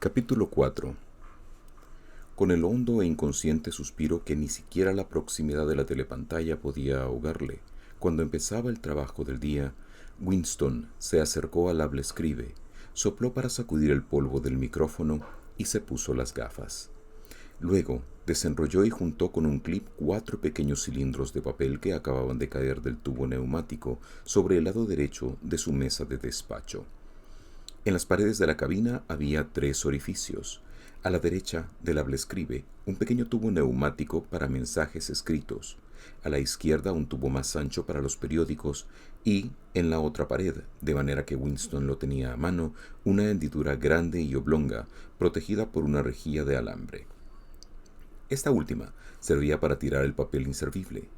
Capítulo 4. Con el hondo e inconsciente suspiro que ni siquiera la proximidad de la telepantalla podía ahogarle, cuando empezaba el trabajo del día, Winston se acercó al habla-escribe, sopló para sacudir el polvo del micrófono y se puso las gafas. Luego, desenrolló y juntó con un clip 4 pequeños cilindros de papel que acababan de caer del tubo neumático sobre el lado derecho de su mesa de despacho. En las paredes de la cabina había 3 orificios. A la derecha del habla-escribe, un pequeño tubo neumático para mensajes escritos. A la izquierda, un tubo más ancho para los periódicos y, en la otra pared, de manera que Winston lo tenía a mano, una hendidura grande y oblonga, protegida por una rejilla de alambre. Esta última servía para tirar el papel inservible.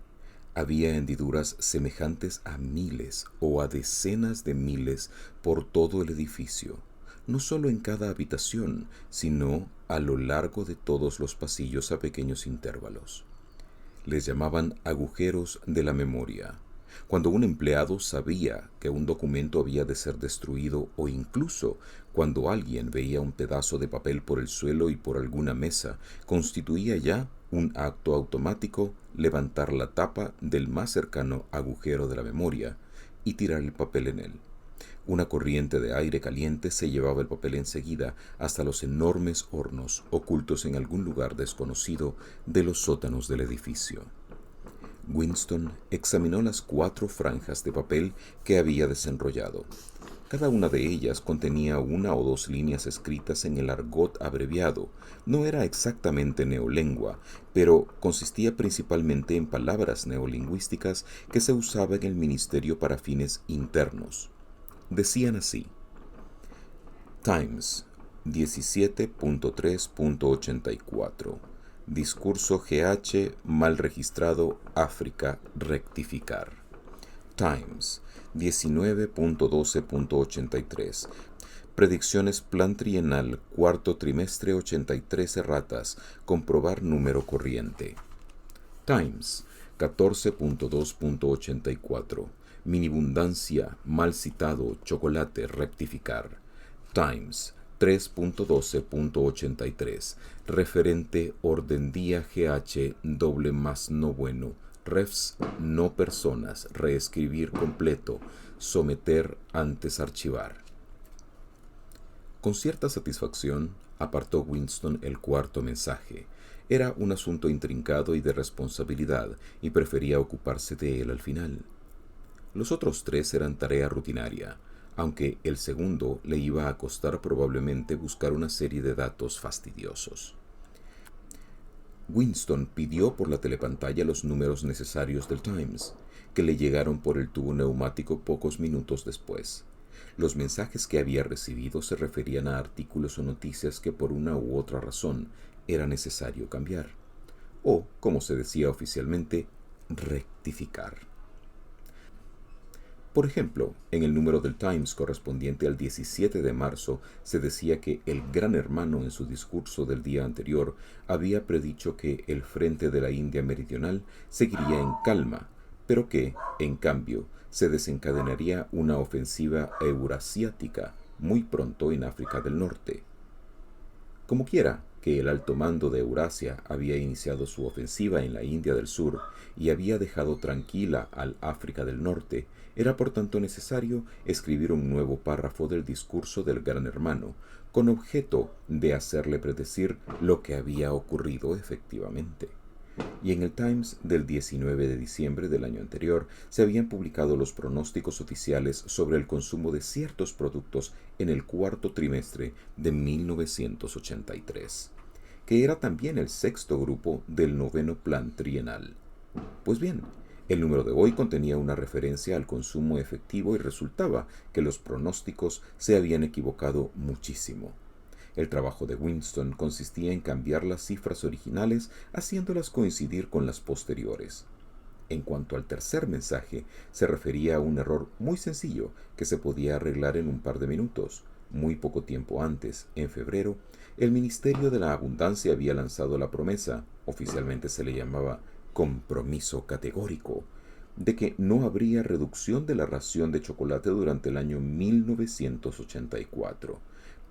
Había hendiduras semejantes a miles o a decenas de miles por todo el edificio, no solo en cada habitación, sino a lo largo de todos los pasillos a pequeños intervalos. Les llamaban agujeros de la memoria. Cuando un empleado sabía que un documento había de ser destruido o incluso cuando alguien veía un pedazo de papel por el suelo y por alguna mesa, constituía ya un acto automático levantar la tapa del más cercano agujero de la memoria y tirar el papel en él. Una corriente de aire caliente se llevaba el papel enseguida hasta los enormes hornos ocultos en algún lugar desconocido de los sótanos del edificio. Winston examinó las 4 franjas de papel que había desenrollado. Cada una de ellas contenía 1 o 2 líneas escritas en el argot abreviado. No era exactamente neolengua, pero consistía principalmente en palabras neolingüísticas que se usaba en el ministerio para fines internos. Decían así: Times 17.3.84. Discurso GH mal registrado, África, rectificar. Times 19.12.83. Predicciones plan trienal, cuarto trimestre 83 erratas, comprobar número corriente. Times 14.2.84. Minibundancia, mal citado, chocolate, rectificar. Times 3.12.83. Referente orden día GH doble más no bueno. Refs no personas. Reescribir completo. Someter antes archivar. Con cierta satisfacción apartó Winston el 4.º mensaje. Era un asunto intrincado y de responsabilidad, y prefería ocuparse de él al final. Los otros 3 eran tarea rutinaria, aunque el segundo le iba a costar probablemente buscar una serie de datos fastidiosos. Winston pidió por la telepantalla los números necesarios del Times, que le llegaron por el tubo neumático pocos minutos después. Los mensajes que había recibido se referían a artículos o noticias que por una u otra razón era necesario cambiar, o, como se decía oficialmente, rectificar. Por ejemplo, en el número del Times correspondiente al 17 de marzo se decía que el Gran Hermano en su discurso del día anterior había predicho que el frente de la India Meridional seguiría en calma, pero que, en cambio, se desencadenaría una ofensiva eurasiática muy pronto en África del Norte. Como quiera que el alto mando de Eurasia había iniciado su ofensiva en la India del Sur y había dejado tranquila al África del Norte, era por tanto necesario escribir un nuevo párrafo del discurso del Gran Hermano, con objeto de hacerle predecir lo que había ocurrido efectivamente. Y en el Times del 19 de diciembre del año anterior se habían publicado los pronósticos oficiales sobre el consumo de ciertos productos en el 4.º trimestre de 1983, que era también el 6.º grupo del 9.º plan trienal. Pues bien, el número de hoy contenía una referencia al consumo efectivo y resultaba que los pronósticos se habían equivocado muchísimo. El trabajo de Winston consistía en cambiar las cifras originales haciéndolas coincidir con las posteriores. En cuanto al tercer mensaje, se refería a un error muy sencillo que se podía arreglar en un par de minutos. Muy poco tiempo antes, en febrero, el Ministerio de la Abundancia había lanzado la promesa, oficialmente se le llamaba compromiso categórico, de que no habría reducción de la ración de chocolate durante el año 1984.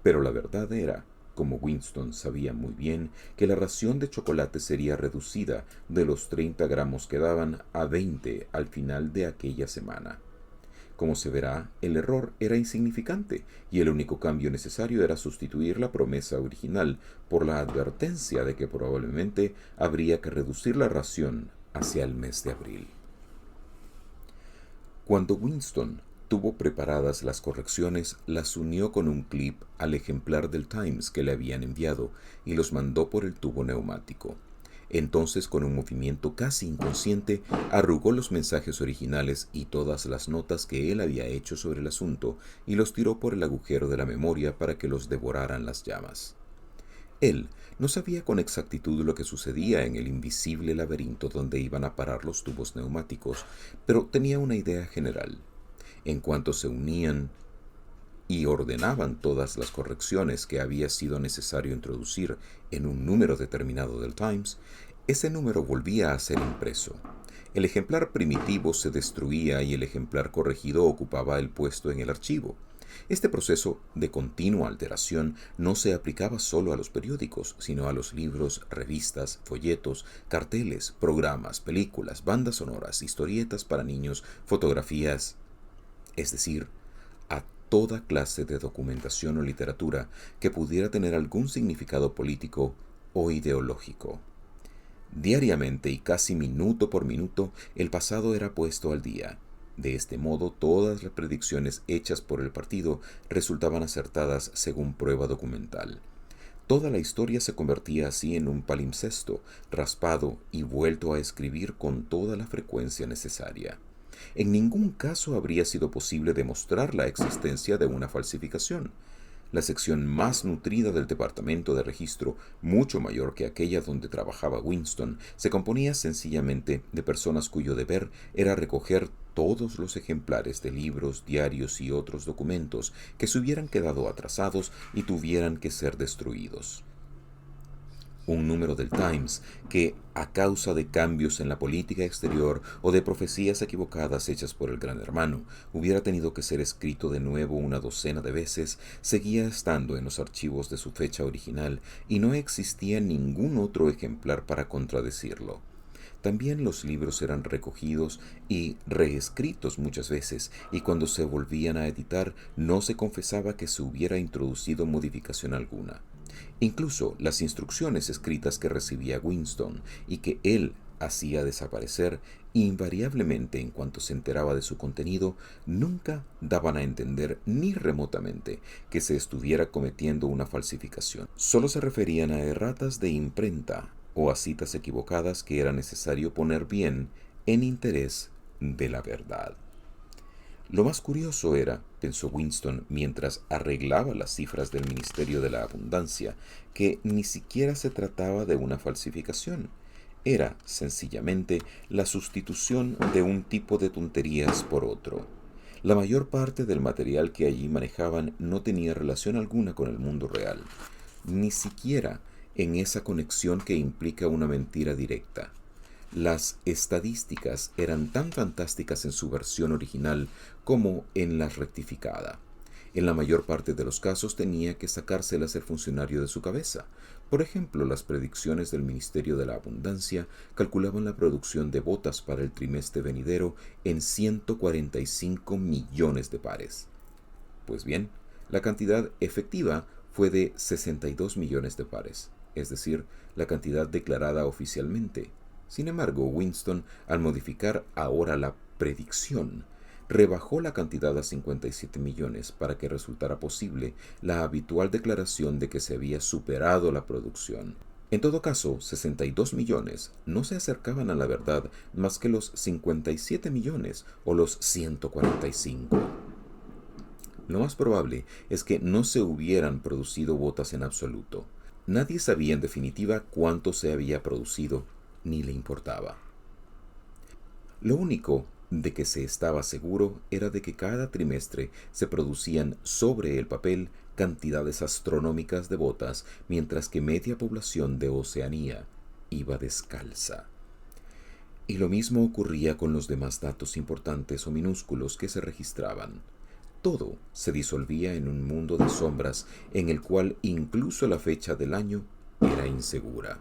Pero la verdad era como Winston sabía muy bien que la ración de chocolate sería reducida de los 30 gramos que daban a 20 al final de aquella semana. Como se verá, el error era insignificante y el único cambio necesario era sustituir la promesa original por la advertencia de que probablemente habría que reducir la ración hacia el mes de abril. Cuando Winston tuvo preparadas las correcciones, las unió con un clip al ejemplar del Times que le habían enviado y los mandó por el tubo neumático. Entonces, con un movimiento casi inconsciente, arrugó los mensajes originales y todas las notas que él había hecho sobre el asunto y los tiró por el agujero de la memoria para que los devoraran las llamas. Él no sabía con exactitud lo que sucedía en el invisible laberinto donde iban a parar los tubos neumáticos, pero tenía una idea general. En cuanto se unían y ordenaban todas las correcciones que había sido necesario introducir en un número determinado del Times, ese número volvía a ser impreso. El ejemplar primitivo se destruía y el ejemplar corregido ocupaba el puesto en el archivo. Este proceso de continua alteración no se aplicaba solo a los periódicos, sino a los libros, revistas, folletos, carteles, programas, películas, bandas sonoras, historietas para niños, fotografías, es decir, a toda clase de documentación o literatura que pudiera tener algún significado político o ideológico. Diariamente y casi minuto por minuto, el pasado era puesto al día. De este modo, todas las predicciones hechas por el partido resultaban acertadas según prueba documental. Toda la historia se convertía así en un palimpsesto, raspado y vuelto a escribir con toda la frecuencia necesaria. En ningún caso habría sido posible demostrar la existencia de una falsificación. La sección más nutrida del departamento de registro, mucho mayor que aquella donde trabajaba Winston, se componía sencillamente de personas cuyo deber era recoger todos los ejemplares de libros, diarios y otros documentos que se hubieran quedado atrasados y tuvieran que ser destruidos. Un número del Times que, a causa de cambios en la política exterior o de profecías equivocadas hechas por el Gran Hermano, hubiera tenido que ser escrito de nuevo una docena de veces, seguía estando en los archivos de su fecha original y no existía ningún otro ejemplar para contradecirlo. También los libros eran recogidos y reescritos muchas veces, y cuando se volvían a editar no se confesaba que se hubiera introducido modificación alguna. Incluso las instrucciones escritas que recibía Winston y que él hacía desaparecer invariablemente en cuanto se enteraba de su contenido, nunca daban a entender ni remotamente que se estuviera cometiendo una falsificación. Solo se referían a erratas de imprenta o a citas equivocadas que era necesario poner bien en interés de la verdad. Lo más curioso era, pensó Winston mientras arreglaba las cifras del Ministerio de la Abundancia, que ni siquiera se trataba de una falsificación. Era, sencillamente, la sustitución de un tipo de tonterías por otro. La mayor parte del material que allí manejaban no tenía relación alguna con el mundo real, ni siquiera en esa conexión que implica una mentira directa. Las estadísticas eran tan fantásticas en su versión original como en la rectificada. En la mayor parte de los casos tenía que sacárselas el funcionario de su cabeza. Por ejemplo, las predicciones del Ministerio de la Abundancia calculaban la producción de botas para el trimestre venidero en 145 millones de pares. Pues bien, la cantidad efectiva fue de 62 millones de pares, es decir, la cantidad declarada oficialmente. Sin embargo, Winston, al modificar ahora la predicción, rebajó la cantidad a 57 millones para que resultara posible la habitual declaración de que se había superado la producción. En todo caso, 62 millones no se acercaban a la verdad más que los 57 millones o los 145. Lo más probable es que no se hubieran producido botas en absoluto. Nadie sabía en definitiva cuánto se había producido, ni le importaba. Lo único de que se estaba seguro era de que cada trimestre se producían sobre el papel cantidades astronómicas de botas, mientras que media población de Oceanía iba descalza. Y lo mismo ocurría con los demás datos importantes o minúsculos que se registraban. Todo se disolvía en un mundo de sombras en el cual incluso la fecha del año era insegura.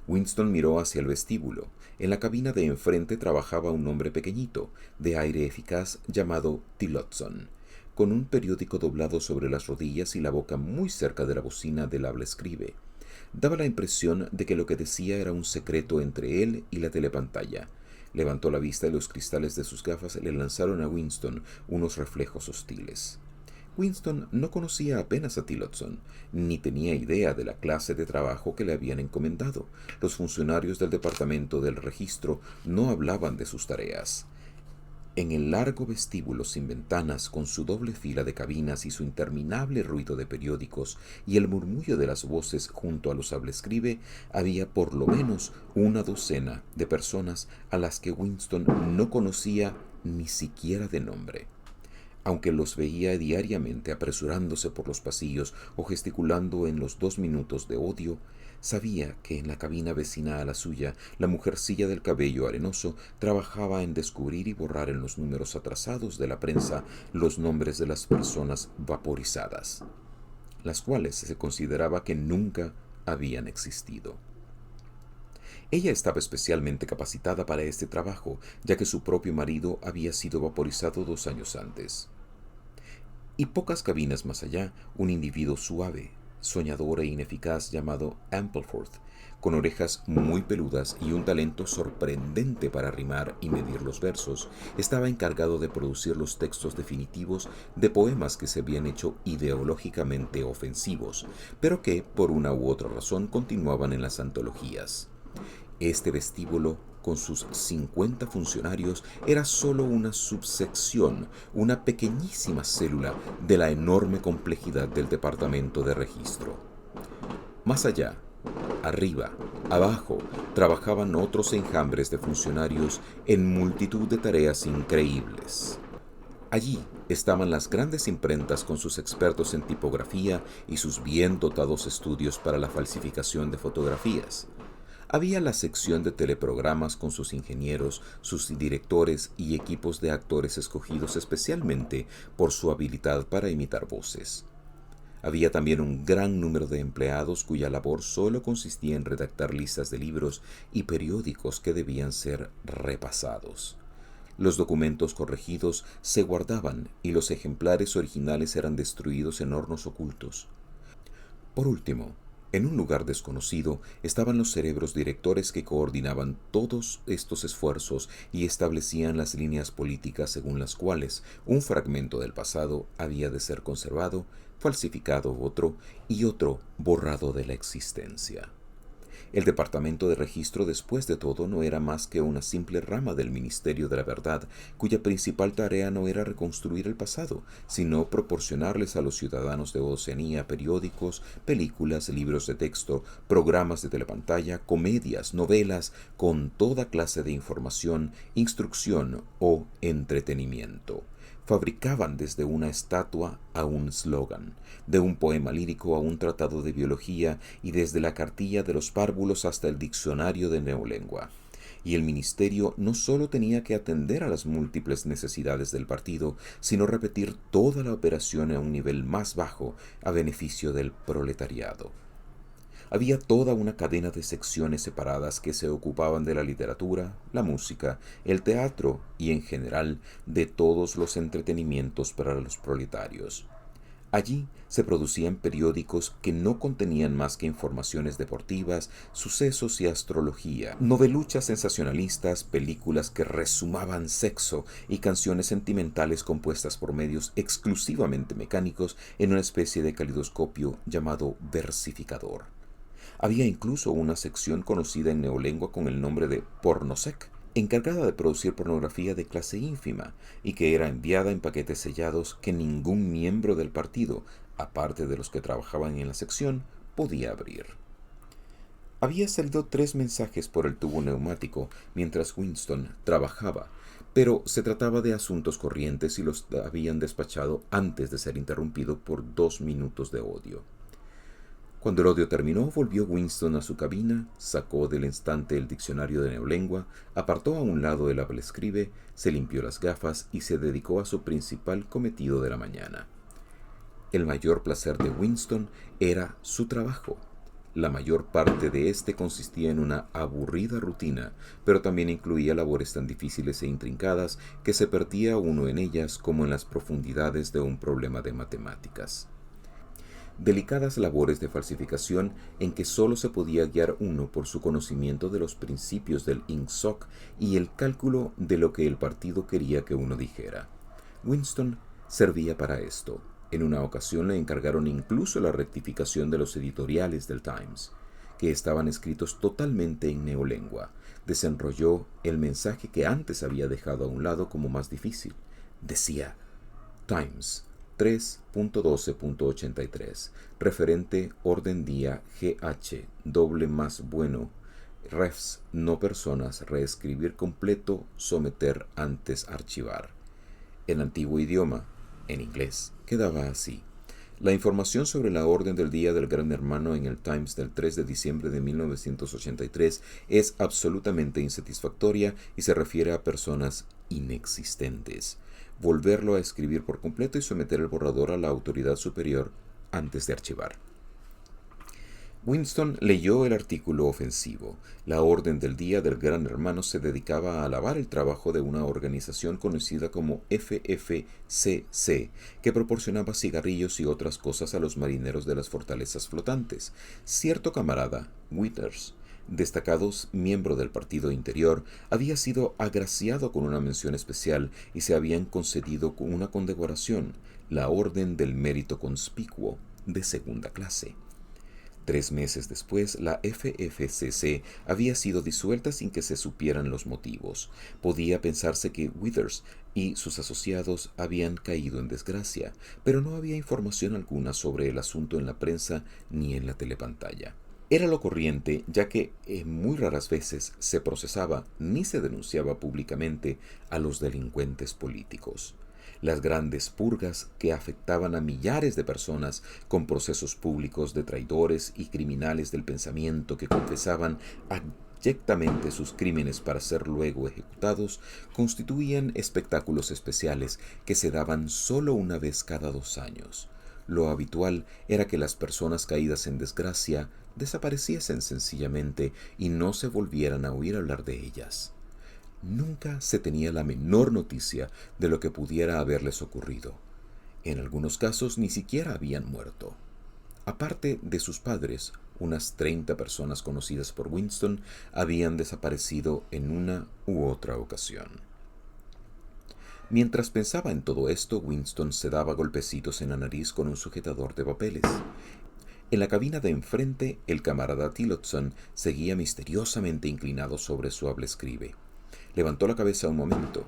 Winston miró hacia el vestíbulo. En la cabina de enfrente trabajaba un hombre pequeñito, de aire eficaz, llamado Tillotson, con un periódico doblado sobre las rodillas y la boca muy cerca de la bocina del habla escribe. Daba la impresión de que lo que decía era un secreto entre él y la telepantalla. Levantó la vista y los cristales de sus gafas le lanzaron a Winston unos reflejos hostiles. Winston no conocía apenas a Tillotson, ni tenía idea de la clase de trabajo que le habían encomendado. Los funcionarios del departamento del registro no hablaban de sus tareas. En el largo vestíbulo sin ventanas, con su doble fila de cabinas y su interminable ruido de periódicos y el murmullo de las voces junto a los hablescribe, había por lo menos una docena de personas a las que Winston no conocía ni siquiera de nombre. Aunque los veía diariamente apresurándose por los pasillos o gesticulando en los 2 minutos de odio, sabía que en la cabina vecina a la suya, la mujercilla del cabello arenoso trabajaba en descubrir y borrar en los números atrasados de la prensa los nombres de las personas vaporizadas, las cuales se consideraba que nunca habían existido. Ella estaba especialmente capacitada para este trabajo, ya que su propio marido había sido vaporizado 2 años antes. Y pocas cabinas más allá, un individuo suave, soñador e ineficaz llamado Ampleforth, con orejas muy peludas y un talento sorprendente para rimar y medir los versos, estaba encargado de producir los textos definitivos de poemas que se habían hecho ideológicamente ofensivos, pero que, por una u otra razón, continuaban en las antologías. Este vestíbulo, con sus 50 funcionarios, era sólo una subsección, una pequeñísima célula de la enorme complejidad del departamento de registro. Más allá, arriba, abajo, trabajaban otros enjambres de funcionarios en multitud de tareas increíbles. Allí estaban las grandes imprentas con sus expertos en tipografía y sus bien dotados estudios para la falsificación de fotografías. Había la sección de teleprogramas con sus ingenieros, sus directores y equipos de actores escogidos especialmente por su habilidad para imitar voces. Había también un gran número de empleados cuya labor solo consistía en redactar listas de libros y periódicos que debían ser repasados. Los documentos corregidos se guardaban y los ejemplares originales eran destruidos en hornos ocultos. Por último, en un lugar desconocido estaban los cerebros directores que coordinaban todos estos esfuerzos y establecían las líneas políticas según las cuales un fragmento del pasado había de ser conservado, falsificado otro y otro borrado de la existencia. El departamento de registro, después de todo, no era más que una simple rama del Ministerio de la Verdad, cuya principal tarea no era reconstruir el pasado, sino proporcionarles a los ciudadanos de Oceanía periódicos, películas, libros de texto, programas de telepantalla, comedias, novelas, con toda clase de información, instrucción o entretenimiento. Fabricaban desde una estatua a un slogan, de un poema lírico a un tratado de biología y desde la cartilla de los párvulos hasta el diccionario de neolengua. Y el ministerio no solo tenía que atender a las múltiples necesidades del partido, sino repetir toda la operación a un nivel más bajo a beneficio del proletariado. Había toda una cadena de secciones separadas que se ocupaban de la literatura, la música, el teatro y, en general, de todos los entretenimientos para los proletarios. Allí se producían periódicos que no contenían más que informaciones deportivas, sucesos y astrología, noveluchas sensacionalistas, películas que resumaban sexo y canciones sentimentales compuestas por medios exclusivamente mecánicos en una especie de calidoscopio llamado versificador. Había incluso una sección conocida en neolengua con el nombre de Pornosec, encargada de producir pornografía de clase ínfima y que era enviada en paquetes sellados que ningún miembro del partido, aparte de los que trabajaban en la sección, podía abrir. Había salido 3 mensajes por el tubo neumático mientras Winston trabajaba, pero se trataba de asuntos corrientes y los habían despachado antes de ser interrumpido por 2 minutos de odio. Cuando el audio terminó, volvió Winston a su cabina, sacó del estante el diccionario de neolengua, apartó a un lado el escribe, se limpió las gafas y se dedicó a su principal cometido de la mañana. El mayor placer de Winston era su trabajo. La mayor parte de este consistía en una aburrida rutina, pero también incluía labores tan difíciles e intrincadas que se perdía uno en ellas como en las profundidades de un problema de matemáticas. Delicadas labores de falsificación en que sólo se podía guiar uno por su conocimiento de los principios del INCSOC y el cálculo de lo que el partido quería que uno dijera. Winston servía para esto. En una ocasión le encargaron incluso la rectificación de los editoriales del Times, que estaban escritos totalmente en neolengua. Desenrolló el mensaje que antes había dejado a un lado como más difícil. Decía: Times 3.12.83, referente orden día GH, doble más bueno, refs, no personas, reescribir completo, someter antes archivar. En antiguo idioma, en inglés, quedaba así. La información sobre la orden del día del Gran Hermano en el Times del 3 de diciembre de 1983 es absolutamente insatisfactoria y se refiere a personas inexistentes. Volverlo a escribir por completo y someter el borrador a la autoridad superior antes de archivar. Winston leyó el artículo ofensivo. La orden del día del Gran Hermano se dedicaba a alabar el trabajo de una organización conocida como FFCC, que proporcionaba cigarrillos y otras cosas a los marineros de las fortalezas flotantes. Cierto camarada, Withers, destacado miembro del Partido Interior, había sido agraciado con una mención especial y se habían concedido con una condecoración, la Orden del Mérito Conspicuo, de segunda clase. 3 meses después, la FFCC había sido disuelta sin que se supieran los motivos. Podía pensarse que Withers y sus asociados habían caído en desgracia, pero no había información alguna sobre el asunto en la prensa ni en la telepantalla. Era lo corriente, ya que muy raras veces se procesaba ni se denunciaba públicamente a los delincuentes políticos. Las grandes purgas que afectaban a millares de personas con procesos públicos de traidores y criminales del pensamiento que confesaban abyectamente sus crímenes para ser luego ejecutados, constituían espectáculos especiales que se daban solo una vez cada 2 años. Lo habitual era que las personas caídas en desgracia desapareciesen sencillamente y no se volvieran a oír hablar de ellas. Nunca se tenía la menor noticia de lo que pudiera haberles ocurrido. En algunos casos ni siquiera habían muerto. Aparte de sus padres, unas 30 personas conocidas por Winston habían desaparecido en una u otra ocasión. Mientras pensaba en todo esto, Winston se daba golpecitos en la nariz con un sujetador de papeles. En la cabina de enfrente, el camarada Tillotson seguía misteriosamente inclinado sobre su escribe. Levantó la cabeza un momento.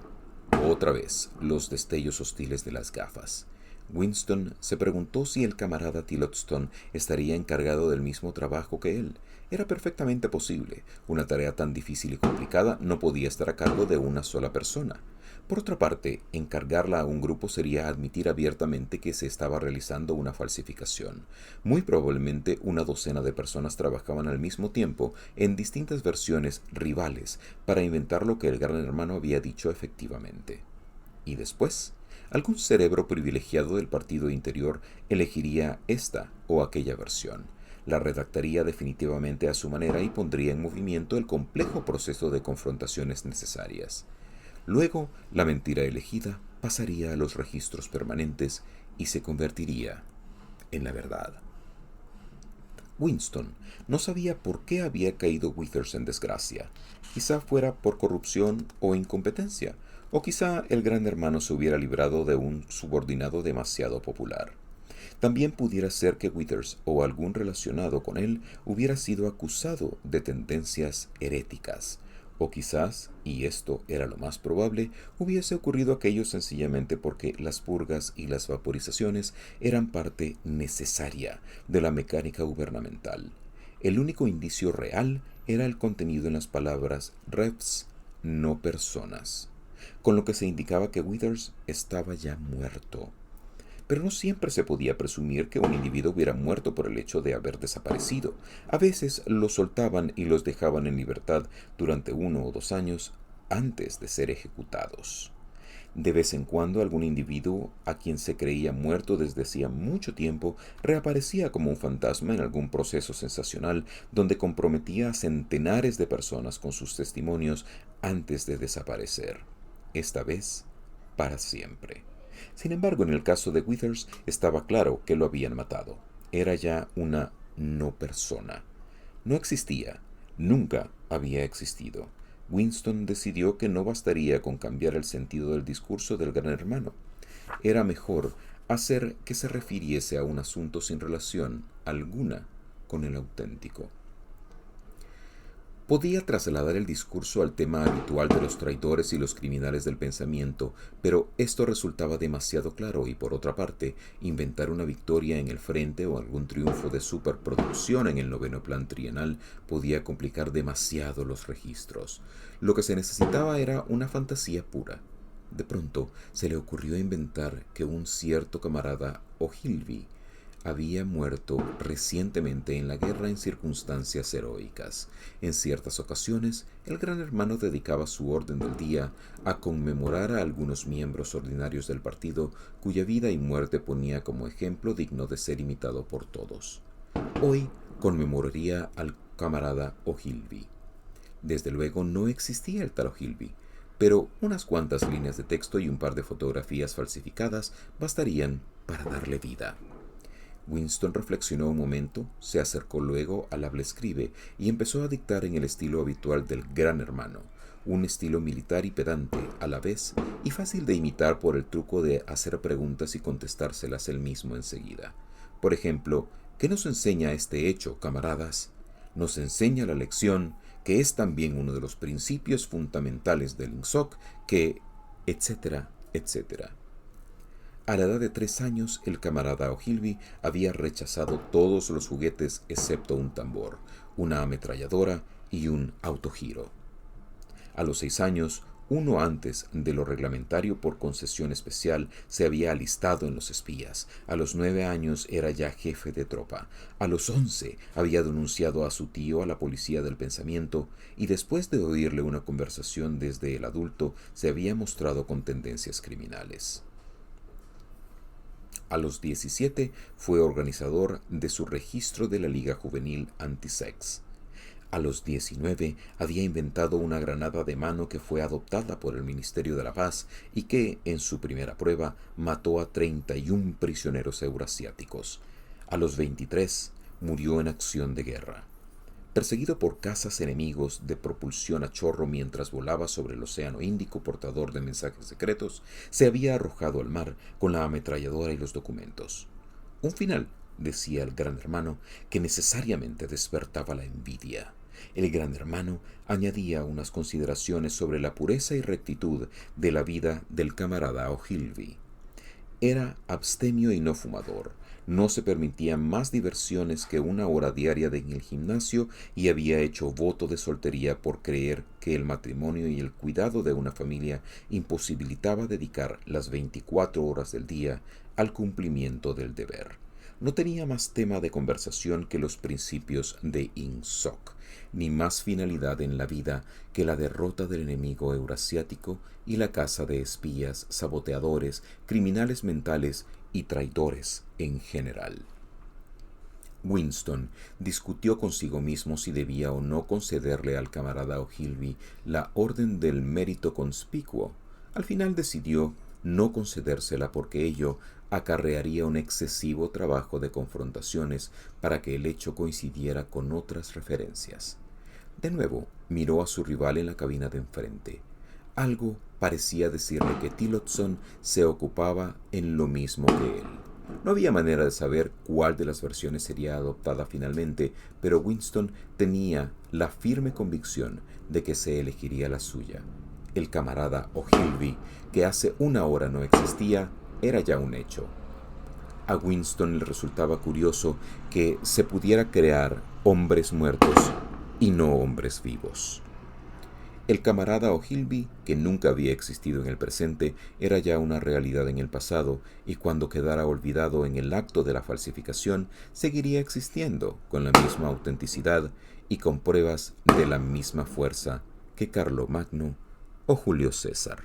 Otra vez, los destellos hostiles de las gafas. Winston se preguntó si el camarada Tillotson estaría encargado del mismo trabajo que él. Era perfectamente posible. Una tarea tan difícil y complicada no podía estar a cargo de una sola persona. Por otra parte, encargarla a un grupo sería admitir abiertamente que se estaba realizando una falsificación. Muy probablemente una docena de personas trabajaban al mismo tiempo en distintas versiones rivales para inventar lo que el Gran Hermano había dicho efectivamente. Y después, algún cerebro privilegiado del Partido Interior elegiría esta o aquella versión. La redactaría definitivamente a su manera y pondría en movimiento el complejo proceso de confrontaciones necesarias. Luego, la mentira elegida pasaría a los registros permanentes y se convertiría en la verdad. Winston no sabía por qué había caído Withers en desgracia. Quizá fuera por corrupción o incompetencia, o quizá el Gran Hermano se hubiera librado de un subordinado demasiado popular. También pudiera ser que Withers o algún relacionado con él hubiera sido acusado de tendencias heréticas. O quizás, y esto era lo más probable, hubiese ocurrido aquello sencillamente porque las purgas y las vaporizaciones eran parte necesaria de la mecánica gubernamental. El único indicio real era el contenido en las palabras refs, no personas, con lo que se indicaba que Withers estaba ya muerto. Pero no siempre se podía presumir que un individuo hubiera muerto por el hecho de haber desaparecido. A veces los soltaban y los dejaban en libertad durante 1 o 2 años antes de ser ejecutados. De vez en cuando algún individuo a quien se creía muerto desde hacía mucho tiempo reaparecía como un fantasma en algún proceso sensacional donde comprometía a centenares de personas con sus testimonios antes de desaparecer. Esta vez, para siempre. Sin embargo, en el caso de Withers estaba claro que lo habían matado. Era ya una no persona. No existía, nunca había existido. Winston decidió que no bastaría con cambiar el sentido del discurso del Gran Hermano. Era mejor hacer que se refiriese a un asunto sin relación alguna con el auténtico. Podía trasladar el discurso al tema habitual de los traidores y los criminales del pensamiento, pero esto resultaba demasiado claro y, por otra parte, inventar una victoria en el frente o algún triunfo de superproducción en el noveno plan trienal podía complicar demasiado los registros. Lo que se necesitaba era una fantasía pura. De pronto se le ocurrió inventar que un cierto camarada O'Hilvy había muerto recientemente en la guerra en circunstancias heroicas. En ciertas ocasiones, el Gran Hermano dedicaba su orden del día a conmemorar a algunos miembros ordinarios del partido cuya vida y muerte ponía como ejemplo digno de ser imitado por todos. Hoy conmemoraría al camarada O'Hilvy. Desde luego no existía el tal O'Hilvy, pero unas cuantas líneas de texto y un par de fotografías falsificadas bastarían para darle vida. Winston reflexionó un momento, se acercó luego al habla-escribe y empezó a dictar en el estilo habitual del Gran Hermano, un estilo militar y pedante a la vez y fácil de imitar por el truco de hacer preguntas y contestárselas él mismo enseguida. Por ejemplo, ¿qué nos enseña este hecho, camaradas? Nos enseña la lección, que es también uno de los principios fundamentales del INSOC, que, etcétera, etcétera. A la edad de 3 años, el camarada O'Hilvy había rechazado todos los juguetes excepto un tambor, una ametralladora y un autogiro. A los 6 años, uno antes de lo reglamentario por concesión especial, se había alistado en los espías. A los 9 años era ya jefe de tropa. A los 11 había denunciado a su tío a la policía del pensamiento y después de oírle una conversación desde el adulto, se había mostrado con tendencias criminales. A los 17 fue organizador de su registro de la Liga Juvenil Anti-Sex. A los 19 había inventado una granada de mano que fue adoptada por el Ministerio de la Paz y que, en su primera prueba, mató a 31 prisioneros eurasiáticos. A los 23 murió en acción de guerra. Perseguido por cazas enemigos de propulsión a chorro mientras volaba sobre el Océano Índico portador de mensajes secretos, se había arrojado al mar con la ametralladora y los documentos. Un final, decía el Gran Hermano, que necesariamente despertaba la envidia. El Gran Hermano añadía unas consideraciones sobre la pureza y rectitud de la vida del camarada O'Hilvy. Era abstemio y no fumador. No se permitía más diversiones que 1 hora diaria en el gimnasio y había hecho voto de soltería por creer que el matrimonio y el cuidado de una familia imposibilitaba dedicar las 24 horas del día al cumplimiento del deber. No tenía más tema de conversación que los principios de INSOC, ni más finalidad en la vida que la derrota del enemigo eurasiático y la caza de espías, saboteadores, criminales mentales y traidores en general. Winston discutió consigo mismo si debía o no concederle al camarada O'Hilvy la orden del mérito conspicuo. Al final decidió no concedérsela porque ello acarrearía un excesivo trabajo de confrontaciones para que el hecho coincidiera con otras referencias. De nuevo miró a su rival en la cabina de enfrente. Algo parecía decirle que Tillotson se ocupaba en lo mismo que él. No había manera de saber cuál de las versiones sería adoptada finalmente, pero Winston tenía la firme convicción de que se elegiría la suya. El camarada O'Hilvy, que hace 1 hora no existía, era ya un hecho. A Winston le resultaba curioso que se pudiera crear hombres muertos y no hombres vivos. El camarada O'Hilby, que nunca había existido en el presente, era ya una realidad en el pasado, y cuando quedara olvidado en el acto de la falsificación, seguiría existiendo con la misma autenticidad y con pruebas de la misma fuerza que Carlomagno o Julio César.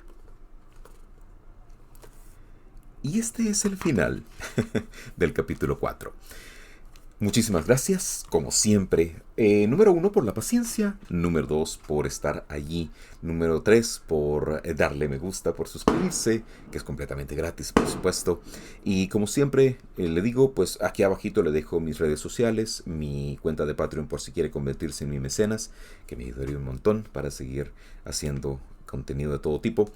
Y este es el final del capítulo 4. Muchísimas gracias, como siempre. Número 1 por la paciencia, número 2 por estar allí, número 3 por darle me gusta, por suscribirse, que es completamente gratis, por supuesto. Y como siempre le digo, pues aquí abajito le dejo mis redes sociales, mi cuenta de Patreon por si quiere convertirse en mi mecenas, que me ayudaría un montón para seguir haciendo contenido de todo tipo.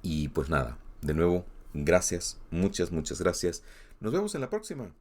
Y pues nada, de nuevo, gracias, muchas gracias. Nos vemos en la próxima.